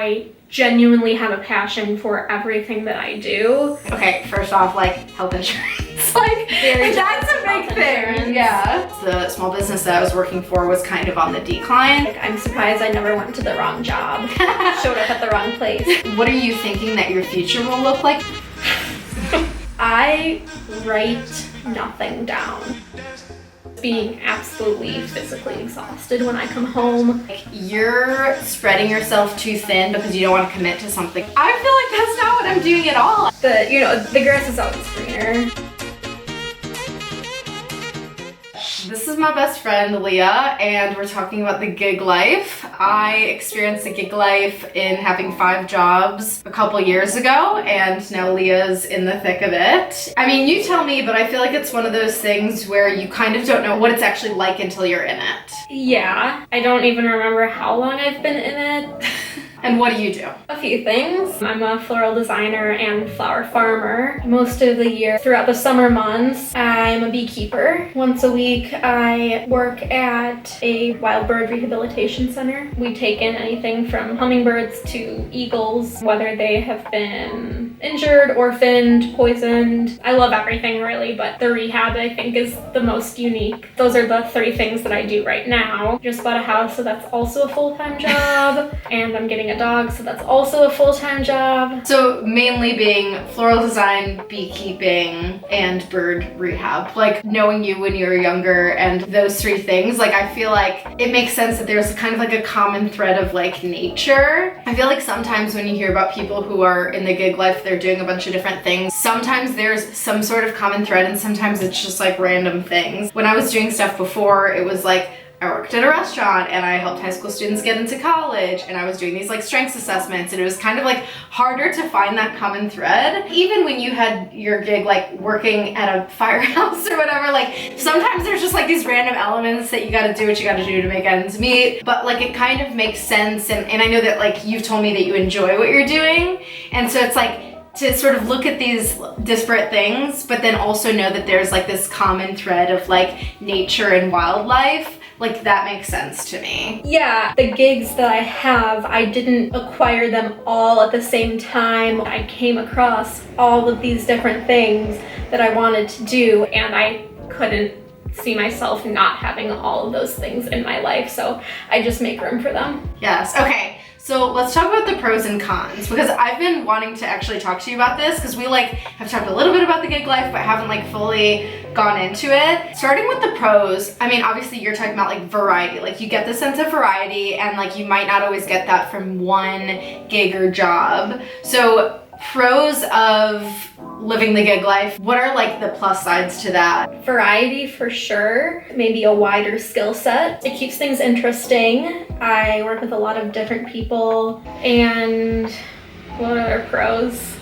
I genuinely have a passion for everything that I do. Okay, first off, like health insurance, like that's a big thing. Yeah. The small business that I was working for was kind of on the decline. Like, I'm surprised I never went to the wrong job. Showed up at the wrong place. What are you thinking that your future will look like? I write nothing down. Being absolutely physically exhausted when I come home. Like, you're spreading yourself too thin because you don't want to commit to something. I feel like that's not what I'm doing at all. The grass is always greener. This is my best friend, Leah, and we're talking about the gig life. I experienced the gig life in having 5 jobs a couple years ago, and now Leah's in the thick of it. I mean, you tell me, but I feel like it's one of those things where you kind of don't know what it's actually like until you're in it. Yeah, I don't even remember how long I've been in it. And what do you do? A few things. I'm a floral designer and flower farmer. Most of the year, throughout the summer months, I'm a beekeeper. Once a week, I work at a wild bird rehabilitation center. We take in anything from hummingbirds to eagles, whether they have been injured, orphaned, poisoned. I love everything really, but the rehab I think is the most unique. Those are the 3 things that I do right now. Just bought a house, so that's also a full-time job. And I'm getting a dog, so that's also a full-time job. So mainly being floral design, beekeeping, and bird rehab. Like, knowing you when you were younger and those 3 things, like I feel like it makes sense that there's kind of like a common thread of like nature. I feel like sometimes when you hear about people who are in the gig life, they're doing a bunch of different things. Sometimes there's some sort of common thread and sometimes it's just like random things. When I was doing stuff before, it was like I worked at a restaurant and I helped high school students get into college, and I was doing these like strengths assessments, and it was kind of like harder to find that common thread. Even when you had your gig like working at a firehouse or whatever, like sometimes there's just like these random elements that you gotta do what you gotta do to make ends meet, but like it kind of makes sense. And I know that like you've told me that you enjoy what you're doing, and so it's like to sort of look at these disparate things, but then also know that there's like this common thread of like nature and wildlife. Like, that makes sense to me. Yeah, the gigs that I have, I didn't acquire them all at the same time. I came across all of these different things that I wanted to do, and I couldn't see myself not having all of those things in my life, so I just make room for them. Yes, okay. So let's talk about the pros and cons, because I've been wanting to actually talk to you about this because we like have talked a little bit about the gig life but haven't like fully gone into it. Starting with the pros, I mean, obviously you're talking about like variety, like you get the sense of variety, and like you might not always get that from one gig or job. So pros of living the gig life, what are like the plus sides to that? Variety for sure, maybe a wider skill set. It keeps things interesting. I work with a lot of different people, and what other pros?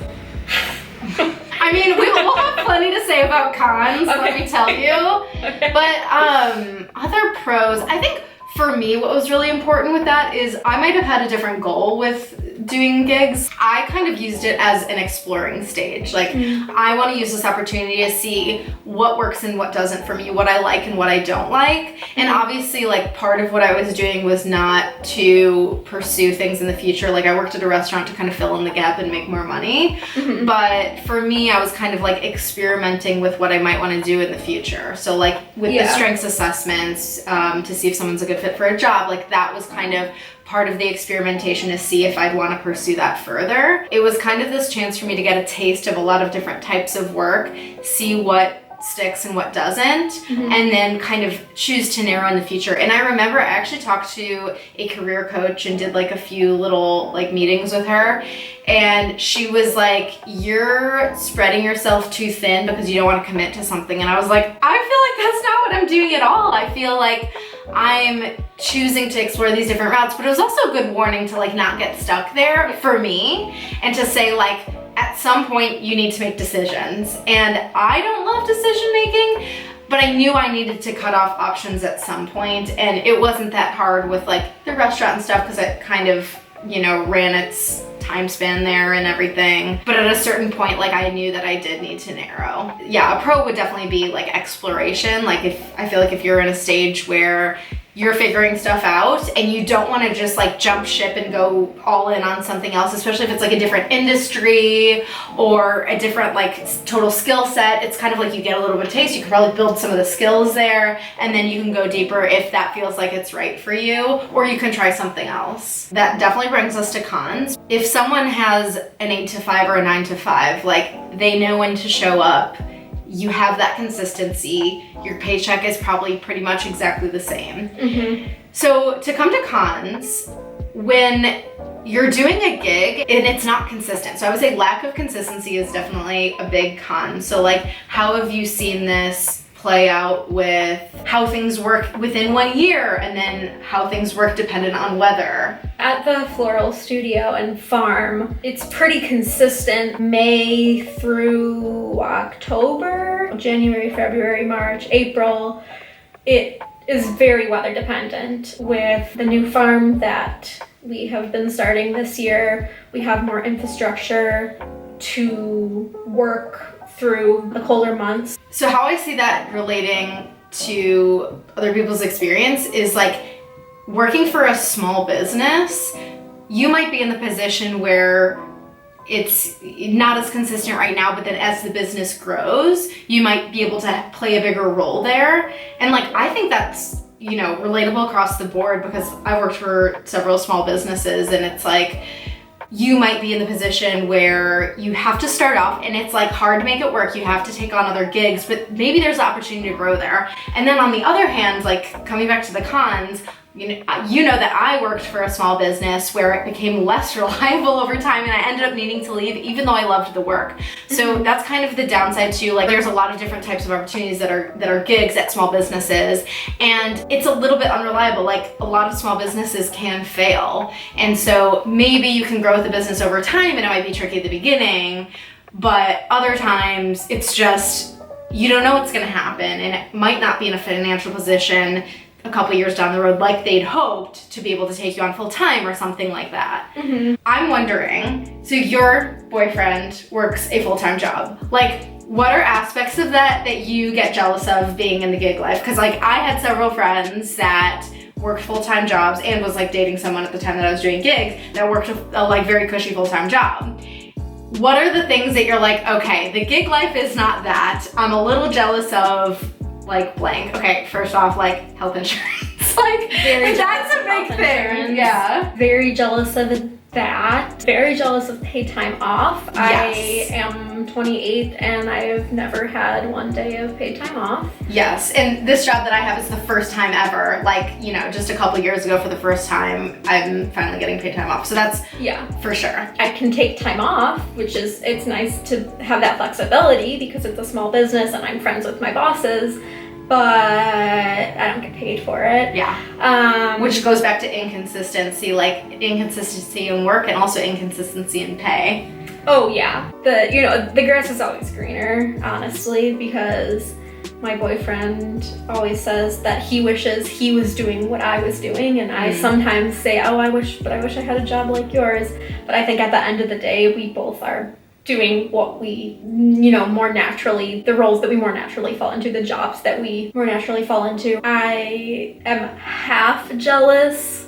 I mean, we'll have plenty to say about cons, okay. Let me tell you. Okay. But other pros, I think for me, what was really important with that is I might have had a different goal with doing gigs. I kind of used it as an exploring stage. Like, I want to use this opportunity to see what works and what doesn't for me, what I like and what I don't like. And obviously, like, part of what I was doing was not to pursue things in the future. Like, I worked at a restaurant to kind of fill in the gap and make more money. But for me, I was kind of like experimenting with what I might want to do in the future. So like with the strengths assessments, to see if someone's a good fit for a job, like that was kind of part of the experimentation to see if I'd want to pursue that further. It was kind of this chance for me to get a taste of a lot of different types of work, see what sticks and what doesn't, and then kind of choose to narrow in the future. And I remember I actually talked to a career coach and did like a few little like meetings with her, and she was like, you're spreading yourself too thin because you don't want to commit to something. And I was like, I feel like that's not what I'm doing at all. I feel like I'm choosing to explore these different routes, but it was also a good warning to like not get stuck there for me, and to say like, at some point you need to make decisions. And I don't love decision making, but I knew I needed to cut off options at some point, and it wasn't that hard with like the restaurant and stuff because it kind of, you know, ran its time span there and everything. But at a certain point, like I knew that I did need to narrow. Yeah, a pro would definitely be like exploration. Like if I feel like if you're in a stage where you're figuring stuff out and you don't want to just like jump ship and go all in on something else, especially if it's like a different industry or a different like total skill set. It's kind of like you get a little bit of taste, you can probably build some of the skills there, and then you can go deeper if that feels like it's right for you, or you can try something else. That definitely brings us to cons. If someone has an 8 to 5 or a 9 to 5, like they know when to show up, you have that consistency, your paycheck is probably pretty much exactly the same. So to come to cons, when you're doing a gig and it's not consistent. So I would say lack of consistency is definitely a big con. So like, how have you seen this play out with how things work within 1 year and then how things work dependent on weather? At the floral studio and farm, it's pretty consistent May through October, January, February, March, April. It is very weather dependent. With the new farm that we have been starting this year, we have more infrastructure to work through the colder months. So how I see that relating to other people's experience is like working for a small business, you might be in the position where it's not as consistent right now, but then as the business grows, you might be able to play a bigger role there. And like, I think that's, you know, relatable across the board because I worked for several small businesses, and it's like, you might be in the position where you have to start off and it's like hard to make it work. You have to take on other gigs, but maybe there's the opportunity to grow there. And then on the other hand, like coming back to the cons, you know that I worked for a small business where it became less reliable over time and I ended up needing to leave even though I loved the work. So that's kind of the downside too. Like there's a lot of different types of opportunities that are gigs at small businesses, and it's a little bit unreliable. Like a lot of small businesses can fail. And so maybe you can grow with the business over time and it might be tricky at the beginning, but other times it's just, you don't know what's gonna happen and it might not be in a financial position a couple years down the road like they'd hoped to be able to take you on full time or something like that. I'm wondering, so your boyfriend works a full-time job. Like, what are aspects of that that you get jealous of being in the gig life? Because like I had several friends that worked full-time jobs and was like dating someone at the time that I was doing gigs that worked a like very cushy full-time job. What are the things that you're like, okay, the gig life is not that. I'm a little jealous of like blank. Okay, first off, like health insurance. Like that's a big thing. Yeah. Very jealous of that. Very jealous of paid time off. Yes. I am 28 and I've never had 1 day of paid time off. Yes, and this job that I have is the first time ever. Like, you know, just a couple years ago for the first time, I'm finally getting paid time off. So that's for sure. I can take time off, which is, it's nice to have that flexibility because it's a small business and I'm friends with my bosses, but I don't get paid for it. Yeah. Which goes back to inconsistency, like inconsistency in work and also inconsistency in pay. Oh yeah. The grass is always greener, honestly, because my boyfriend always says that he wishes he was doing what I was doing, and I sometimes say, oh, I wish I had a job like yours. But I think at the end of the day, we both are doing what we, more naturally, the roles that we more naturally fall into, the jobs that we more naturally fall into. I am half jealous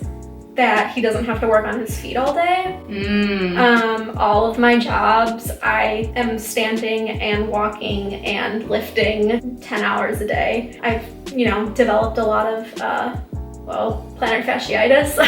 that he doesn't have to work on his feet all day. All of my jobs, I am standing and walking and lifting 10 hours a day. I've, developed a lot of, plantar fasciitis,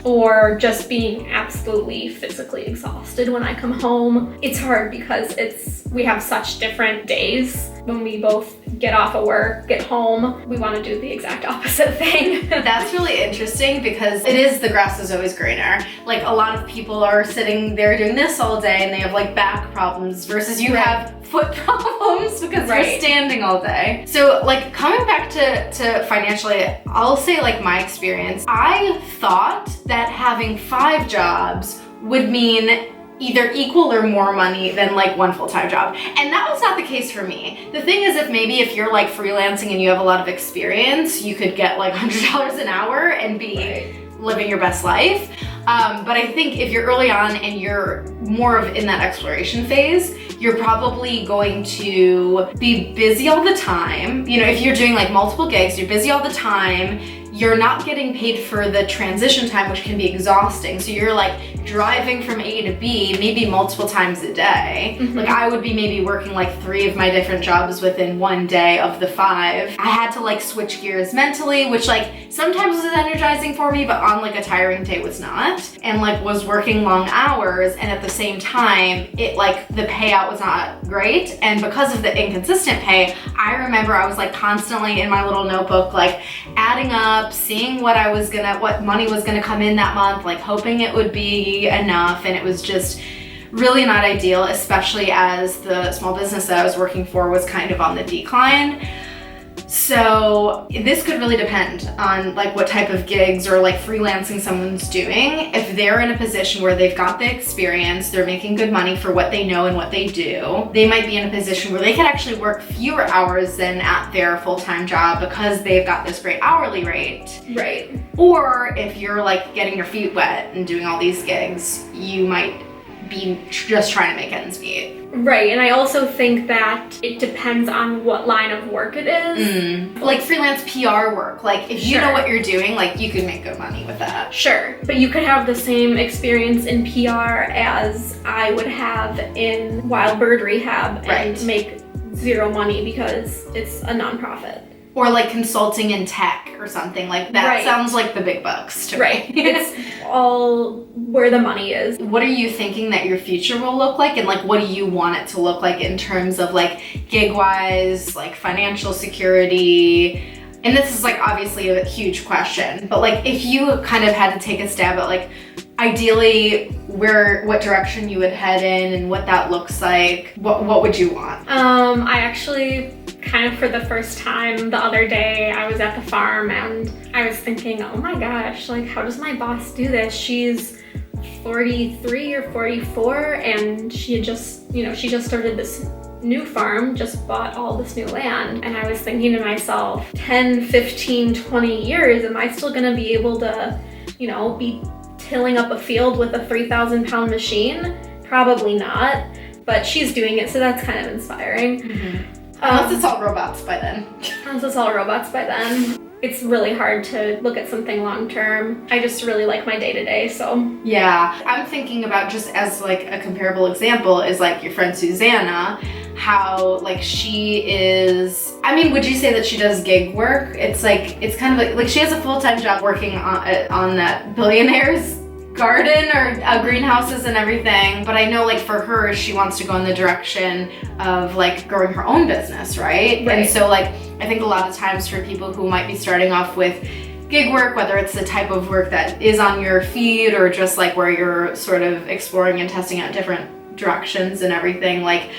or just being absolutely physically exhausted when I come home. It's hard because we have such different days. When we both get off of work, get home, we want to do the exact opposite thing. That's really interesting because it is the grass is always greener. Like a lot of people are sitting there doing this all day and they have like back problems versus you have foot problems because you're standing all day. So like coming back to financially, I'll say like my experience, I thought that having 5 jobs would mean either equal or more money than like one full-time job. And that was not the case for me. The thing is, if you're like freelancing and you have a lot of experience, you could get like $100 an hour and be living your best life. But I think if you're early on and you're more of in that exploration phase, you're probably going to be busy all the time. You know, if you're doing like multiple gigs, you're busy all the time. You're not getting paid for the transition time, which can be exhausting. So you're like driving from A to B, maybe multiple times a day. Like I would be maybe working like 3 of my different jobs within one day of the 5. I had to like switch gears mentally, which like sometimes was energizing for me, but on like a tiring day was not. And like was working long hours, and at the same time, it like the payout was not great. And because of the inconsistent pay, I remember I was like constantly in my little notebook, like adding up, seeing what money was gonna come in that month, like hoping it would be enough. And it was just really not ideal, especially as the small business that I was working for was kind of on the decline. So this could really depend on like what type of gigs or like freelancing someone's doing. If they're in a position where they've got the experience, they're making good money for what they know and what they do, they might be in a position where they can actually work fewer hours than at their full-time job because they've got this great hourly rate. Right. Or if you're like getting your feet wet and doing all these gigs, you might be just trying to make ends meet. Right, and I also think that it depends on what line of work it is. Like freelance PR work, like if you know what you're doing, like you could make good money with that. Sure, but you could have the same experience in PR as I would have in wild bird rehab and make 0 money because it's a nonprofit. Or like consulting in tech or something like that. Sounds like the big bucks to me. It's all where the money is. What are you thinking that your future will look like, and like what do you want it to look like in terms of like gig wise, like financial security? And this is like obviously a huge question, but like if you kind of had to take a stab at like ideally what direction you would head in and what that looks like, what would you want? I actually kind of for the first time the other day I was at the farm and I was thinking, oh my gosh, like how does my boss do this? She's 43 or 44 and she just started this new farm, just bought all this new land. And I was thinking to myself, 10, 15, 20 years, am I still gonna be able to, be tilling up a field with a 3,000-pound machine? Probably not, but she's doing it, so that's kind of inspiring. Unless it's all robots by then. It's really hard to look at something long term. I just really like my day-to-day, so. Yeah, I'm thinking about just as like a comparable example is like your friend Susanna, how like she is, I mean, would you say that she does gig work? It's like, it's kind of like she has a full-time job working on that billionaire's garden or greenhouses and everything, but I know like for her she wants to go in the direction of like growing her own business, right? And so like I think a lot of times for people who might be starting off with gig work, whether it's the type of work that is on your feed or just like where you're sort of exploring and testing out different directions and everything, like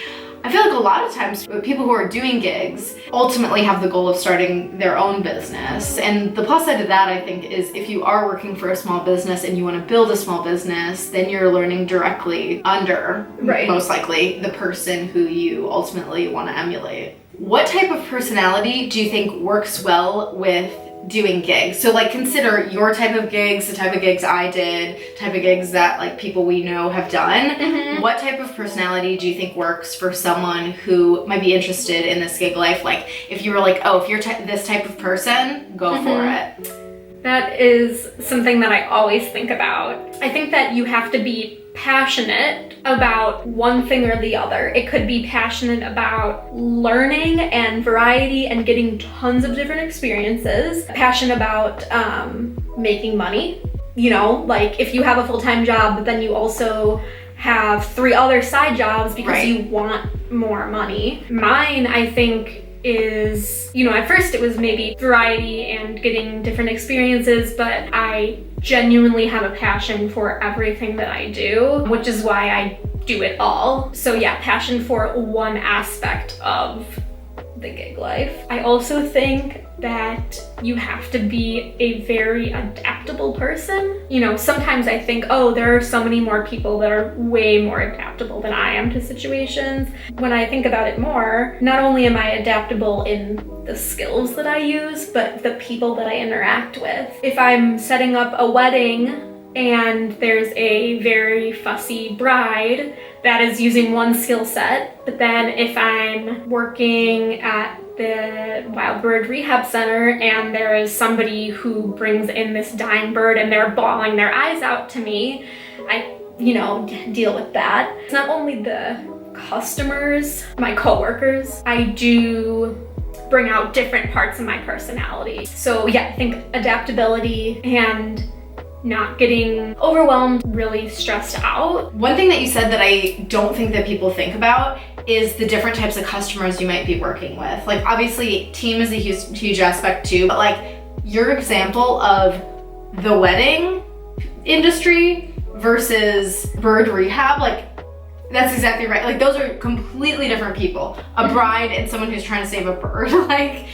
I feel like a lot of times people who are doing gigs ultimately have the goal of starting their own business. And the plus side of that, I think, is if you are working for a small business and you want to build a small business, then you're learning directly under, most likely, the person who you ultimately want to emulate. What type of personality do you think works well with doing gigs? So like consider your type of gigs, the type of gigs I did, type of gigs that like people we know have done. What type of personality do you think works for someone who might be interested in this gig life? Like if you were like, oh, if you're this type of person, go for it. That is something that I always think about. I think that you have to be passionate about one thing or the other. It could be passionate about learning and variety and getting tons of different experiences. Passionate about making money. Like if you have a full-time job, but then you also have 3 other side jobs because you want more money. Mine, I think, is, at first it was maybe variety and getting different experiences, but I genuinely have a passion for everything that I do, which is why I do it all. So yeah, passion for one aspect of the gig life. I also think that you have to be a very adaptable person. Sometimes I think, oh, there are so many more people that are way more adaptable than I am to situations. When I think about it more, not only am I adaptable in the skills that I use, but the people that I interact with. If I'm setting up a wedding and there's a very fussy bride that is using one skill set. But then if I'm working at the wild bird rehab center and there is somebody who brings in this dying bird and they're bawling their eyes out to me, I, deal with that. It's not only the customers, my coworkers, I do bring out different parts of my personality. So yeah, I think adaptability and not getting overwhelmed, really stressed out. One thing that you said that I don't think that people think about is the different types of customers you might be working with. Like obviously team is a huge aspect too, but like your example of the wedding industry versus bird rehab, like that's exactly right. Like those are completely different people. A bride and someone who's trying to save a bird. Like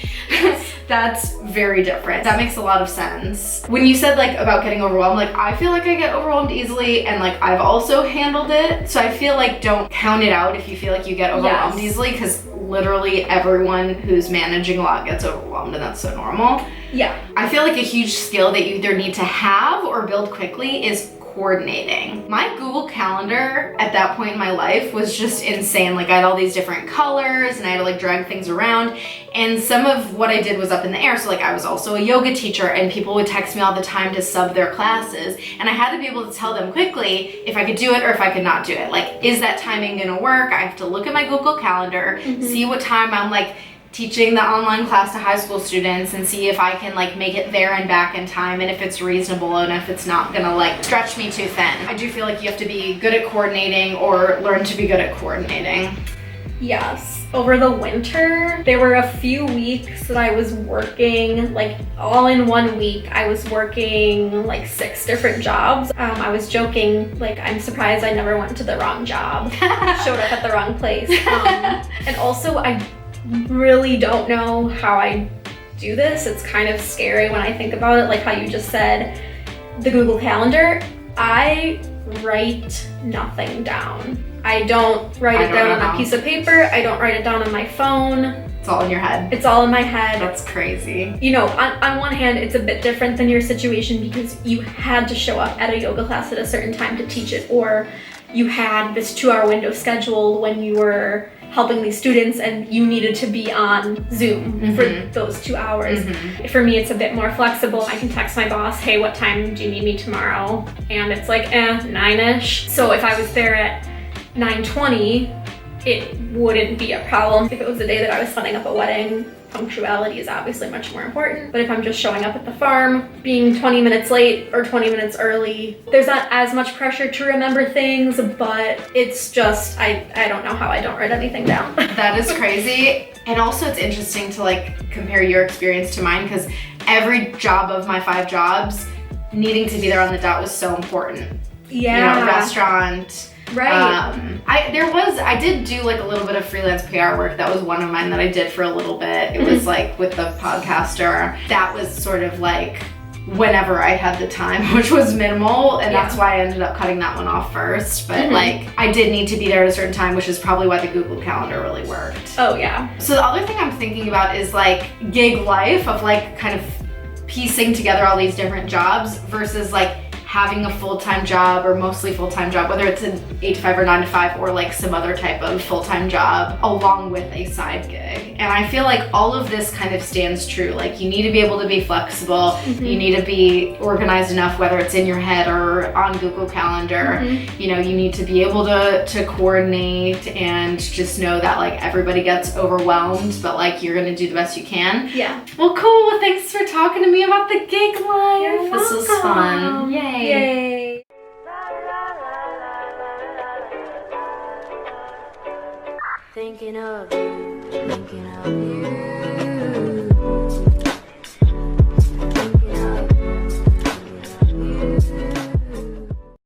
that's very different. That makes a lot of sense. When you said like about getting overwhelmed, like I feel like I get overwhelmed easily and like I've also handled it. So I feel like don't count it out if you feel like you get overwhelmed easily, because literally everyone who's managing a lot gets overwhelmed and that's so normal. Yeah. I feel like a huge skill that you either need to have or build quickly is coordinating. My Google Calendar at that point in my life was just insane. Like I had all these different colors and I had to like drag things around, and some of what I did was up in the air. So like I was also a yoga teacher and people would text me all the time to sub their classes, and I had to be able to tell them quickly if I could do it or if I could not do it. Like, is that timing gonna work? I have to look at my Google Calendar, see what time I'm like teaching the online class to high school students and see if I can like make it there and back in time and if it's reasonable and if it's not gonna like stretch me too thin. I do feel like you have to be good at coordinating or learn to be good at coordinating. Yes. Over the winter, there were a few weeks that I was working, like all in 1 week, I was working like 6 different jobs. I was joking, like I'm surprised I never went to the wrong job, showed up at the wrong place. And also I really don't know how I do this. It's kind of scary when I think about it, like how you just said, the Google Calendar. I write nothing down. I don't write it down on a piece of paper. I don't write it down on my phone. It's all in your head. It's all in my head. That's crazy. On one hand, it's a bit different than your situation because you had to show up at a yoga class at a certain time to teach it, or you had this 2-hour window scheduled when you were helping these students and you needed to be on Zoom for those 2 hours. For me, it's a bit more flexible. I can text my boss, hey, what time do you need me tomorrow? And it's like, 9-ish. So if I was there at 9:20, it wouldn't be a problem. If it was the day that I was setting up a wedding, punctuality is obviously much more important. But if I'm just showing up at the farm, being 20 minutes late or 20 minutes early, there's not as much pressure to remember things, but it's just, I don't know how I don't write anything down. That is crazy. And also it's interesting to like compare your experience to mine, because every job of my 5 jobs, needing to be there on the dot was so important. Yeah. Restaurant. Right. I did do like a little bit of freelance PR work. That was one of mine that I did for a little bit. It was like with the podcaster. That was sort of like whenever I had the time, which was minimal, and that's why I ended up cutting that one off first. But like I did need to be there at a certain time, which is probably why the Google Calendar really worked. Oh yeah. So the other thing I'm thinking about is like gig life, of like kind of piecing together all these different jobs versus like having a full-time job, or mostly full-time job, whether it's an 8 to 5 or 9 to 5 or like some other type of full-time job along with a side gig. And I feel like all of this kind of stands true. Like you need to be able to be flexible. You need to be organized enough, whether it's in your head or on Google Calendar. You need to be able to coordinate and just know that like everybody gets overwhelmed, but like you're gonna do the best you can. Yeah. Well, cool. Well, thanks for talking to me about the gig life. You're This was fun. Yay. Yay. Thinking of you, thinking of you.